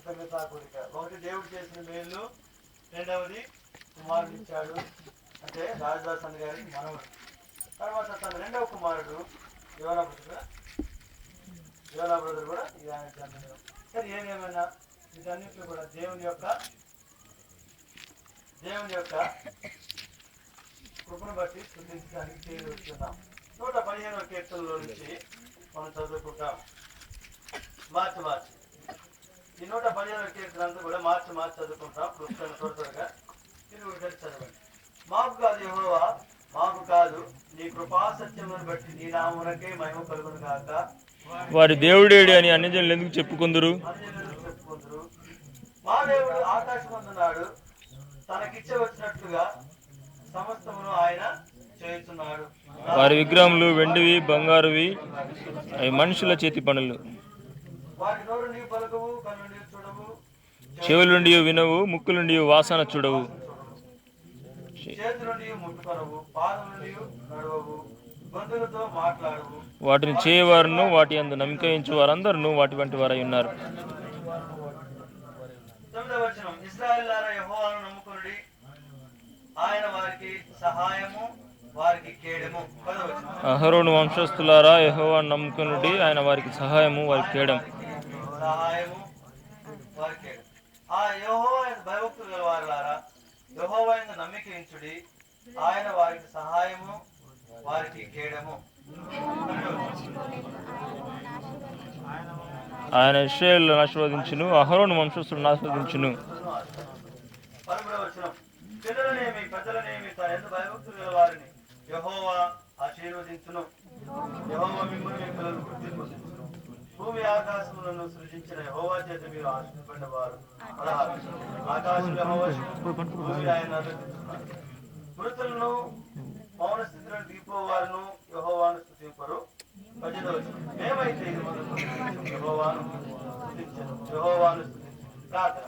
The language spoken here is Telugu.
కృతజ్ఞతా కోరిక. ఒకటి దేవుడు చేసిన మేలు, రెండవది కుమారుడు ఇచ్చాడు అంటే రాజదాస్ అన్న గారికి మనవడు. తర్వాత తన రెండవ కుమారుడు యోనా బ్రదర్ కూడా ఇది ఆయన జన్మదినం. సరే ఏదేమైనా వీటన్నింటిలో కూడా దేవుని యొక్క కృపను బట్టి స్తుతించడానికి చేరి వచ్చున్నాం. 115వ కీర్తనలో నుంచి మనం చదువుకుంటాం. మార్చి ఈ 115వ కీర్తన అంతా కూడా మార్చి చదువుకుంటాం. పుస్తకాలు త్వరగా ఇది కలిసి చదవండి. మాకు కాదు యెహోవా, మాకు కాదు, నీ కృపా సత్యములను బట్టి నీ నామమునకే మహిమ కలుగును గాక. వారి దేవుడేడి అని అన్యజనులు ఎందుకు చెప్పుకుందరు? మా దేవుడు ఆకాశమందున్నాడు, తనకిచ్చ వచ్చినట్లుగా సమస్తమును ఆయన చేస్తున్నాడు. వారి విగ్రహములు వెండివి బంగారువి, అవి మనుషుల చేతి పనులు. వారి నోరు నీవు పలకవు, కన్నుండి చూడవు, చెవులుండి వినవు, ముక్కులుండి వాసన చూడవు, చేతులుండి ముట్టుకొనవు, పాదములుండి నడవవు, గొంతులతో మాట్లాడవు. వాటిని చేయవారును వాటి యందు నమ్మిక ఉంచు వారందరూ వాటి వంటి వారై ఉన్నారు. 9వ వచనం, ఇశ్రాయేలులారా యెహోవాను నమ్ముకొనుడి, ఆయన వారికి సహాయము వారికి కేడము. 10వ వచనం, అహరోను వంశస్థులారా యెహోవాను నమ్ముకొనుడి, ఆయన వారికి సహాయము వారికి కేడము. సహాయము వారికి కేడము. ఆ యెహోవా భయభక్తులు గల వారులారా యెహోవా యందు నమ్మిక ఉంచుడి, ఆయన వారికి సహాయము వారికి కేడము. ఆయన ఇశ్రాయేలును ఆశీర్వదించును, అహరోను వంశస్థులను ఆశీర్వదించును. 11వ వచనం, పిల్లలనేమి పెద్దలనేమి తన యందు భయభక్తులు గల వారిని యెహోవా ఆశీర్వదించును. యెహోవా మిమ్మల్ని మీ పిల్లలు వృద్ధి పొందించును. భూమి ఆకాశములను సృజించిన యెహోవా చేత మీరు ఆశీర్వదింపబడిన వారు. 16, ఆకాశం యెహోవా, భూమి ఆయన ఆరాధించున్నారు. మృతులను మౌన స్థితిలో దిగిపోవారును యెహోవాను స్తుతింపరు. 18వ వచనం, మేమైతే ఇది మొదలు యెహోవాను స్తుతించను. ప్రార్థన.